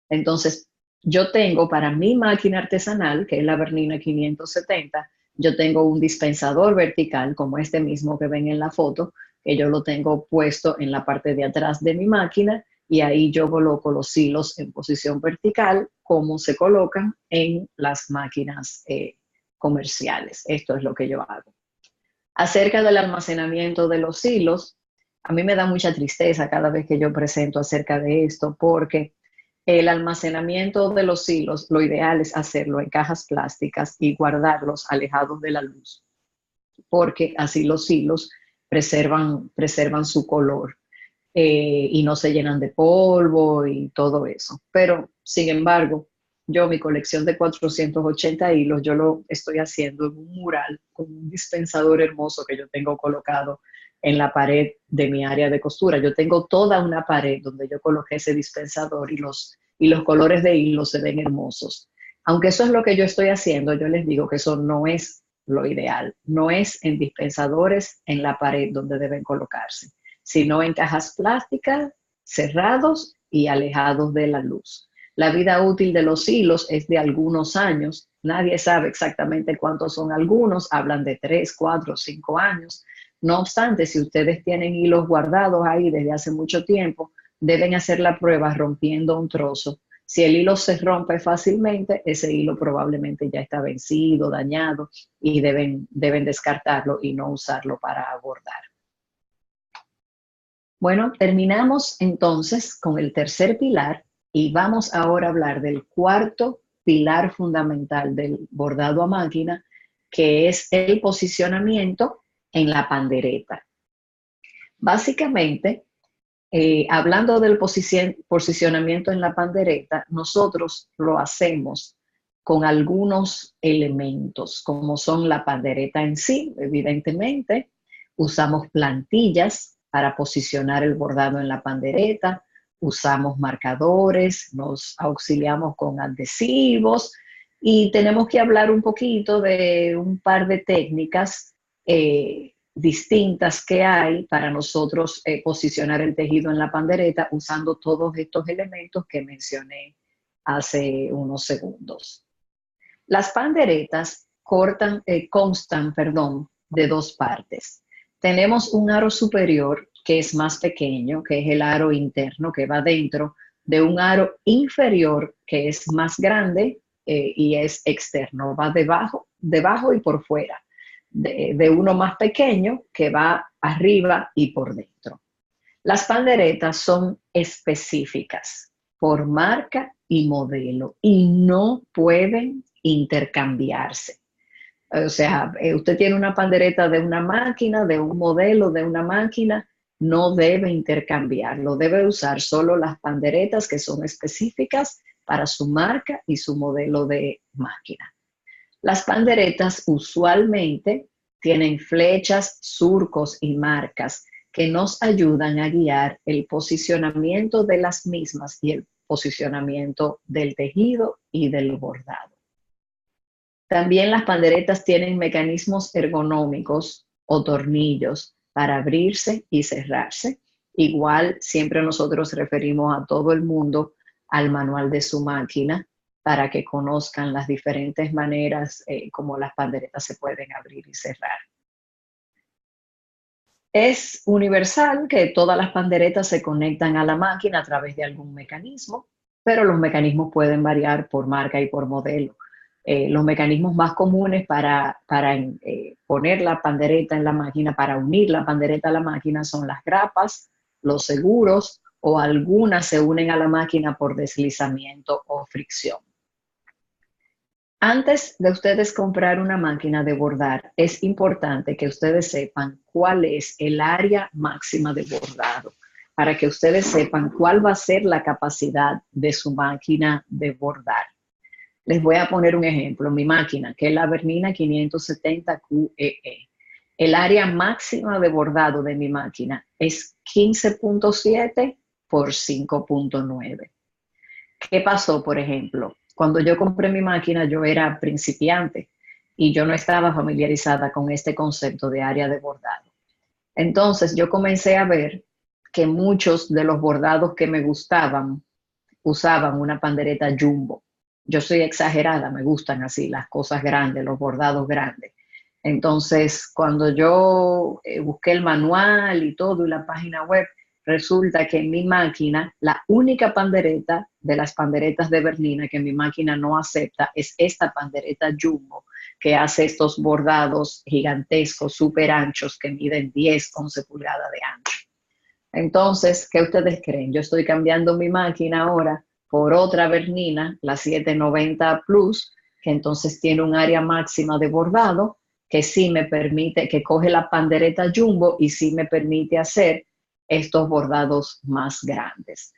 Entonces, yo tengo para mi máquina artesanal, que es la Bernina 570, yo tengo un dispensador vertical, como este mismo que ven en la foto, que yo lo tengo puesto en la parte de atrás de mi máquina, y ahí yo coloco los hilos en posición vertical, como se colocan en las máquinas comerciales. Esto es lo que yo hago. Acerca del almacenamiento de los hilos, a mí me da mucha tristeza cada vez que yo presento acerca de esto, porque el almacenamiento de los hilos, lo ideal es hacerlo en cajas plásticas y guardarlos alejados de la luz, porque así los hilos preservan su color y no se llenan de polvo y todo eso. Pero, sin embargo, Yo, mi colección de 480 hilos, yo lo estoy haciendo en un mural con un dispensador hermoso que yo tengo colocado en la pared de mi área de costura. Yo tengo toda una pared donde yo coloqué ese dispensador y los colores de hilo se ven hermosos. Aunque eso es lo que yo estoy haciendo, yo les digo que eso no es lo ideal. No es en dispensadores en la pared donde deben colocarse, sino en cajas plásticas, cerrados y alejados de la luz. La vida útil de los hilos es de algunos años. Nadie sabe exactamente cuántos son algunos. Hablan de 3, 4, 5 años. No obstante, si ustedes tienen hilos guardados ahí desde hace mucho tiempo, deben hacer la prueba rompiendo un trozo. Si el hilo se rompe fácilmente, ese hilo probablemente ya está vencido, dañado, y deben descartarlo y no usarlo para bordar. Bueno, terminamos entonces con el tercer pilar y vamos ahora a hablar del cuarto pilar fundamental del bordado a máquina, que es el posicionamiento en la pandereta. Básicamente, hablando del posicionamiento en la pandereta, nosotros lo hacemos con algunos elementos, como son la pandereta en sí, evidentemente. Usamos plantillas para posicionar el bordado en la pandereta, usamos marcadores, nos auxiliamos con adhesivos y tenemos que hablar un poquito de un par de técnicas distintas que hay para nosotros posicionar el tejido en la pandereta usando todos estos elementos que mencioné hace unos segundos. Las panderetas constan de dos partes. Tenemos un aro superior que es más pequeño, que es el aro interno que va dentro de un aro inferior que es más grande y es externo, va debajo y por fuera. De uno más pequeño que va arriba y por dentro. Las panderetas son específicas por marca y modelo y no pueden intercambiarse. O sea, usted tiene una pandereta de una máquina, de un modelo de una máquina, no debe intercambiarlo, debe usar solo las panderetas que son específicas para su marca y su modelo de máquina. Las panderetas usualmente tienen flechas, surcos y marcas que nos ayudan a guiar el posicionamiento de las mismas y el posicionamiento del tejido y del bordado. También las panderetas tienen mecanismos ergonómicos o tornillos para abrirse y cerrarse. Igual siempre nosotros referimos a todo el mundo al manual de su máquina para que conozcan las diferentes maneras como las panderetas se pueden abrir y cerrar. Es universal que todas las panderetas se conectan a la máquina a través de algún mecanismo, pero los mecanismos pueden variar por marca y por modelo. Los mecanismos más comunes para poner la pandereta en la máquina, para unir la pandereta a la máquina, son las grapas, los seguros o algunas se unen a la máquina por deslizamiento o fricción. Antes de ustedes comprar una máquina de bordar, es importante que ustedes sepan cuál es el área máxima de bordado, para que ustedes sepan cuál va a ser la capacidad de su máquina de bordar. Les voy a poner un ejemplo. Mi máquina, que es la Bernina 570 QEE. El área máxima de bordado de mi máquina es 15.7 por 5.9. ¿Qué pasó, por ejemplo? Cuando yo compré mi máquina, yo era principiante y yo no estaba familiarizada con este concepto de área de bordado. Entonces, yo comencé a ver que muchos de los bordados que me gustaban usaban una pandereta jumbo. Yo soy exagerada, me gustan así las cosas grandes, los bordados grandes. Entonces, cuando yo busqué el manual y todo y la página web, resulta que en mi máquina, la única pandereta de las panderetas de Bernina que mi máquina no acepta es esta pandereta jumbo, que hace estos bordados gigantescos, súper anchos, que miden 10, 11 pulgadas de ancho. Entonces, ¿qué ustedes creen? Yo estoy cambiando mi máquina ahora por otra Bernina, la 790 Plus, que entonces tiene un área máxima de bordado, que sí me permite, que coge la pandereta jumbo y sí me permite hacer estos bordados más grandes.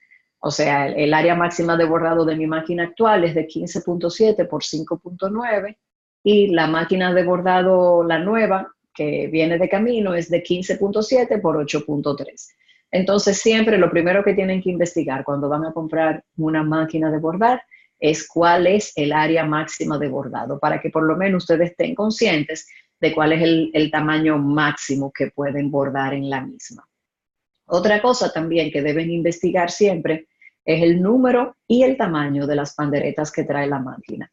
O sea, el área máxima de bordado de mi máquina actual es de 15.7 por 5.9 y la máquina de bordado, la nueva, que viene de camino, es de 15.7 por 8.3. Entonces, siempre lo primero que tienen que investigar cuando van a comprar una máquina de bordar es cuál es el área máxima de bordado, para que por lo menos ustedes estén conscientes de cuál es el tamaño máximo que pueden bordar en la misma. Otra cosa también que deben investigar siempre es el número y el tamaño de las panderetas que trae la máquina.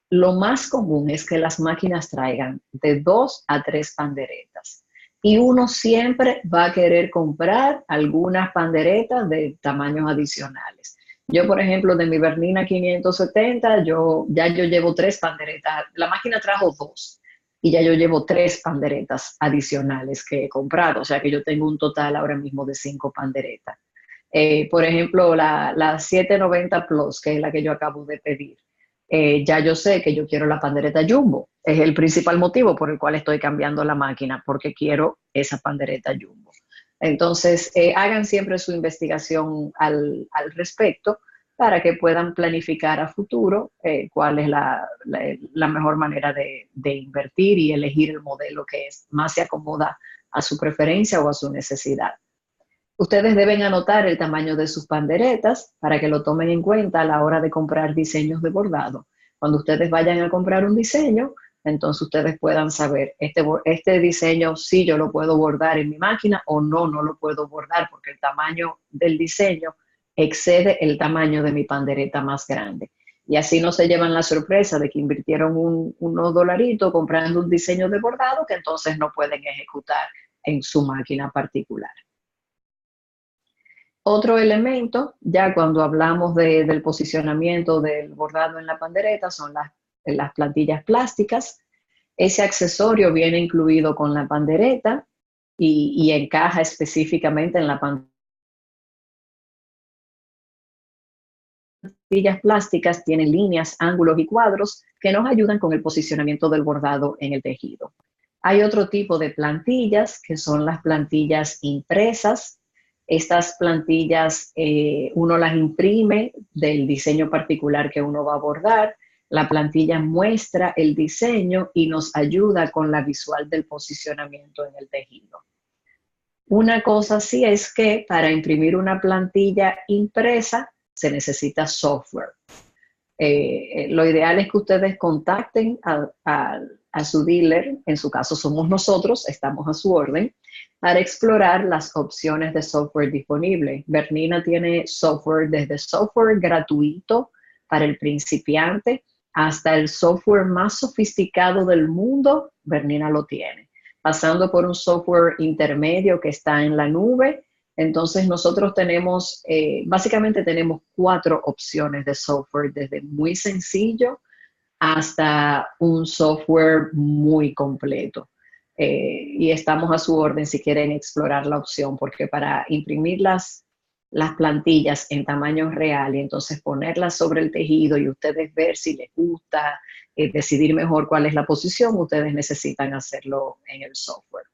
Lo más común es que las máquinas traigan de 2 a 3 panderetas. Y uno siempre va a querer comprar algunas panderetas de tamaños adicionales. Yo, por ejemplo, de mi Bernina 570, yo llevo 3 panderetas. La máquina trajo 2 y ya yo llevo 3 panderetas adicionales que he comprado. O sea que yo tengo un total ahora mismo de 5 panderetas. Por ejemplo, la 790 Plus, que es la que yo acabo de pedir. Ya yo sé que yo quiero la pandereta Jumbo. Es el principal motivo por el cual estoy cambiando la máquina, porque quiero esa pandereta Jumbo. Entonces, hagan siempre su investigación al respecto para que puedan planificar a futuro cuál es la mejor manera de invertir y elegir el modelo que más se acomoda a su preferencia o a su necesidad. Ustedes deben anotar el tamaño de sus panderetas para que lo tomen en cuenta a la hora de comprar diseños de bordado. Cuando ustedes vayan a comprar un diseño, entonces ustedes puedan saber, este diseño sí yo lo puedo bordar en mi máquina o no lo puedo bordar porque el tamaño del diseño excede el tamaño de mi pandereta más grande. Y así no se llevan la sorpresa de que invirtieron unos dolaritos comprando un diseño de bordado que entonces no pueden ejecutar en su máquina particular. Otro elemento, ya cuando hablamos del posicionamiento del bordado en la pandereta, son las plantillas plásticas. Ese accesorio viene incluido con la pandereta y encaja específicamente en la plantillas plásticas, tienen líneas, ángulos y cuadros que nos ayudan con el posicionamiento del bordado en el tejido. Hay otro tipo de plantillas que son las plantillas impresas. Estas plantillas uno las imprime del diseño particular que uno va a bordar. La plantilla muestra el diseño y nos ayuda con la visual del posicionamiento en el tejido. Una cosa sí es que para imprimir una plantilla impresa se necesita software. Lo ideal es que ustedes contacten a su dealer, en su caso somos nosotros, estamos a su orden, para explorar las opciones de software disponibles. Bernina tiene software desde software gratuito para el principiante hasta el software más sofisticado del mundo, Bernina lo tiene, pasando por un software intermedio que está en la nube. Entonces nosotros tenemos, básicamente tenemos 4 opciones de software, desde muy sencillo hasta un software muy completo. Y estamos a su orden si quieren explorar la opción, porque para imprimir las plantillas en tamaño real y entonces ponerlas sobre el tejido y ustedes ver si les gusta, decidir mejor cuál es la posición, ustedes necesitan hacerlo en el software.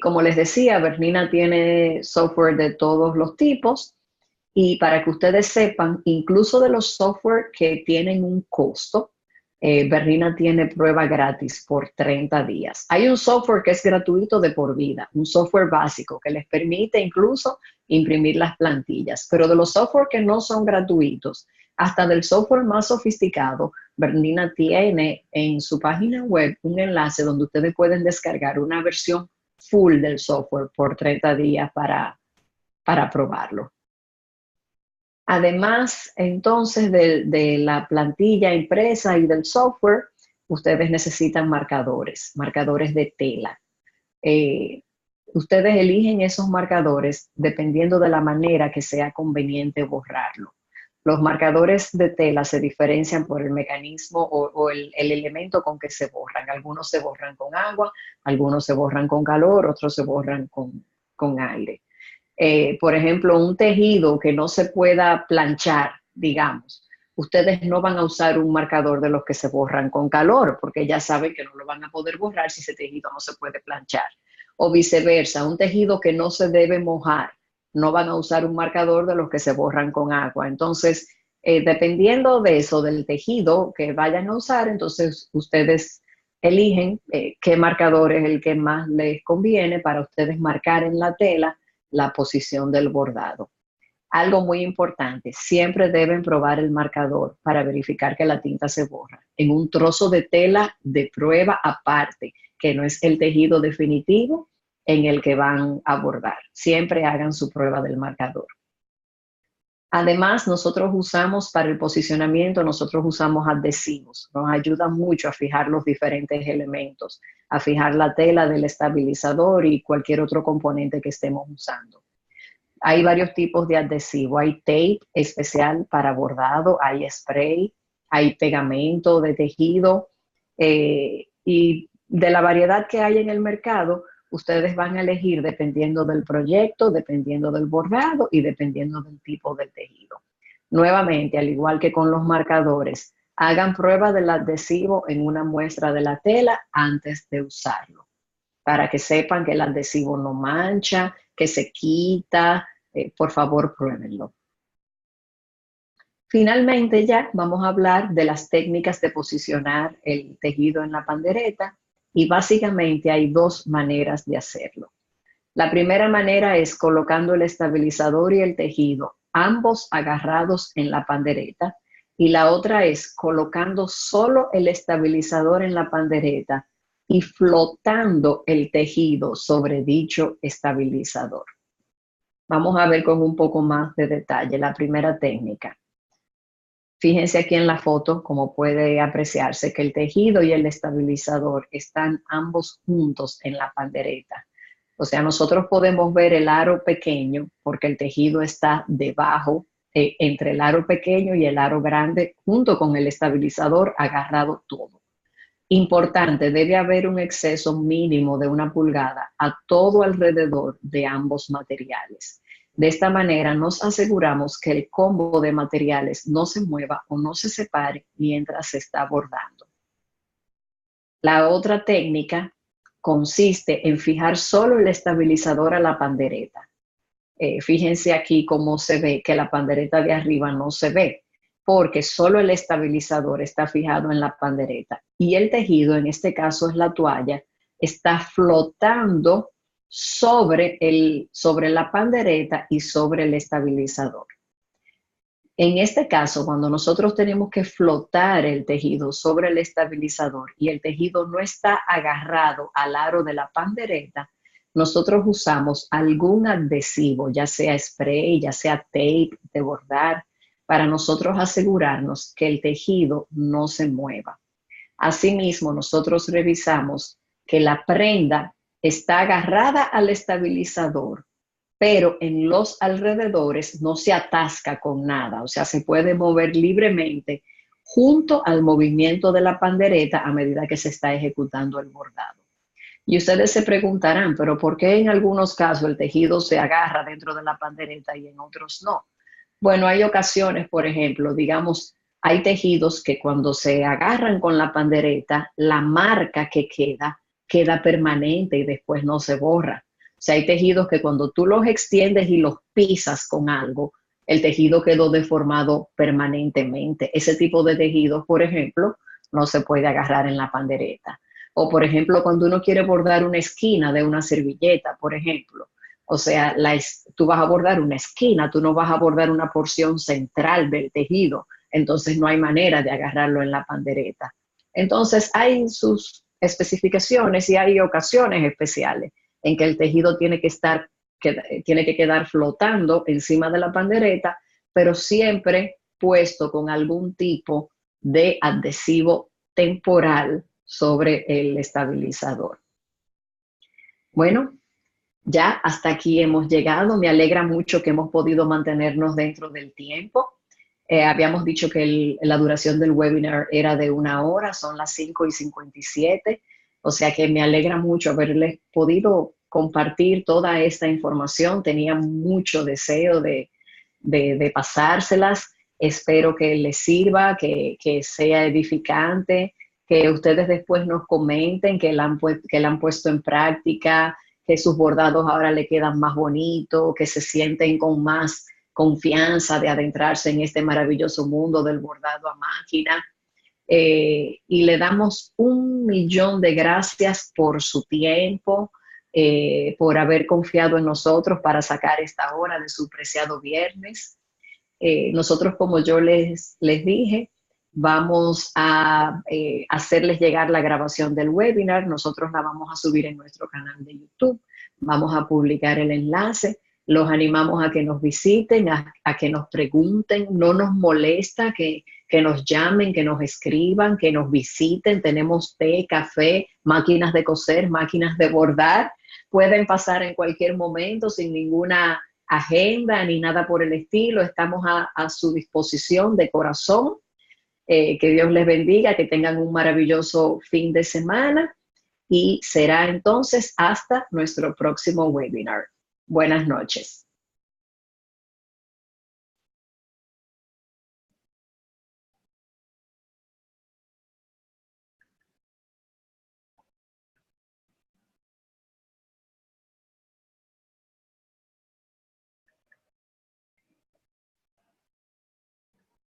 Como les decía, Bernina tiene software de todos los tipos y para que ustedes sepan, incluso de los software que tienen un costo, Bernina tiene prueba gratis por 30 días. Hay un software que es gratuito de por vida, un software básico que les permite incluso imprimir las plantillas, pero de los software que no son gratuitos, hasta del software más sofisticado, Bernina tiene en su página web un enlace donde ustedes pueden descargar una versión full del software por 30 días para probarlo. Además, entonces, de la plantilla impresa y del software, ustedes necesitan marcadores de tela. Ustedes eligen esos marcadores dependiendo de la manera que sea conveniente borrarlo. Los marcadores de tela se diferencian por el mecanismo o el elemento con que se borran. Algunos se borran con agua, algunos se borran con calor, otros se borran con aire. Por ejemplo, un tejido que no se pueda planchar, digamos, ustedes no van a usar un marcador de los que se borran con calor, porque ya saben que no lo van a poder borrar si ese tejido no se puede planchar. O viceversa, un tejido que no se debe mojar, no van a usar un marcador de los que se borran con agua. Entonces, dependiendo de eso, del tejido que vayan a usar, entonces ustedes eligen qué marcador es el que más les conviene para ustedes marcar en la tela la posición del bordado. Algo muy importante, siempre deben probar el marcador para verificar que la tinta se borra. En un trozo de tela de prueba aparte, que no es el tejido definitivo en el que van a bordar. Siempre hagan su prueba del marcador. Además, nosotros usamos para el posicionamiento, nosotros usamos adhesivos. Nos ayuda mucho a fijar los diferentes elementos, a fijar la tela del estabilizador y cualquier otro componente que estemos usando. Hay varios tipos de adhesivo. Hay tape especial para bordado, hay spray, hay pegamento de tejido y de la variedad que hay en el mercado, ustedes van a elegir dependiendo del proyecto, dependiendo del bordado y dependiendo del tipo de tejido. Nuevamente, al igual que con los marcadores, hagan prueba del adhesivo en una muestra de la tela antes de usarlo, para que sepan que el adhesivo no mancha, que se quita. Por favor, pruébenlo. Finalmente ya vamos a hablar de las técnicas de posicionar el tejido en la pandereta y básicamente hay dos maneras de hacerlo. La primera manera es colocando el estabilizador y el tejido, ambos agarrados en la pandereta, y la otra es colocando solo el estabilizador en la pandereta y flotando el tejido sobre dicho estabilizador. Vamos a ver con un poco más de detalle la primera técnica. Fíjense aquí en la foto, como puede apreciarse, que el tejido y el estabilizador están ambos juntos en la pandereta. O sea, nosotros podemos ver el aro pequeño porque el tejido está debajo, entre el aro pequeño y el aro grande, junto con el estabilizador agarrado todo. Importante, debe haber un exceso mínimo de 1 pulgada a todo alrededor de ambos materiales. De esta manera nos aseguramos que el combo de materiales no se mueva o no se separe mientras se está bordando. La otra técnica consiste en fijar solo el estabilizador a la pandereta. Fíjense aquí cómo se ve que la pandereta de arriba no se ve, porque solo el estabilizador está fijado en la pandereta y el tejido, en este caso es la toalla, está flotando sobre la pandereta y sobre el estabilizador. En este caso, cuando nosotros tenemos que flotar el tejido sobre el estabilizador y el tejido no está agarrado al aro de la pandereta, nosotros usamos algún adhesivo, ya sea spray, ya sea tape de bordar, para nosotros asegurarnos que el tejido no se mueva. Asimismo, nosotros revisamos que la prenda está agarrada al estabilizador, pero en los alrededores no se atasca con nada, o sea, se puede mover libremente junto al movimiento de la pandereta a medida que se está ejecutando el bordado. Y ustedes se preguntarán, ¿pero por qué en algunos casos el tejido se agarra dentro de la pandereta y en otros no? Bueno, hay ocasiones, por ejemplo, digamos, hay tejidos que cuando se agarran con la pandereta, la marca que queda permanente y después no se borra. O sea, hay tejidos que cuando tú los extiendes y los pisas con algo, el tejido quedó deformado permanentemente. Ese tipo de tejidos, por ejemplo, no se puede agarrar en la pandereta. O, por ejemplo, cuando uno quiere bordar una esquina de una servilleta, por ejemplo. O sea, tú vas a bordar una esquina, tú no vas a bordar una porción central del tejido. Entonces no hay manera de agarrarlo en la pandereta. Entonces hay sus especificaciones y hay ocasiones especiales en que el tejido tiene que quedar flotando encima de la pandereta, pero siempre puesto con algún tipo de adhesivo temporal sobre el estabilizador. Bueno, ya hasta aquí hemos llegado. Me alegra mucho que hemos podido mantenernos dentro del tiempo. Habíamos dicho que la duración del webinar era de 1 hora, son las 5:57, o sea que me alegra mucho haberles podido compartir toda esta información. Tenía mucho deseo de pasárselas. Espero que les sirva, que sea edificante, que ustedes después nos comenten que la han puesto en práctica, que sus bordados ahora le quedan más bonitos, que se sienten con más confianza de adentrarse en este maravilloso mundo del bordado a máquina. Y le damos 1.000.000 de gracias por su tiempo, por haber confiado en nosotros para sacar esta hora de su preciado viernes. Nosotros, como yo les dije, vamos a hacerles llegar la grabación del webinar. Nosotros la vamos a subir en nuestro canal de YouTube. Vamos a publicar el enlace. Los animamos a que nos visiten, a que nos pregunten. No nos molesta que nos llamen, que nos escriban, que nos visiten. Tenemos té, café, máquinas de coser, máquinas de bordar. Pueden pasar en cualquier momento sin ninguna agenda ni nada por el estilo. Estamos a su disposición de corazón. Que Dios les bendiga, que tengan un maravilloso fin de semana y será entonces hasta nuestro próximo webinar. Buenas noches.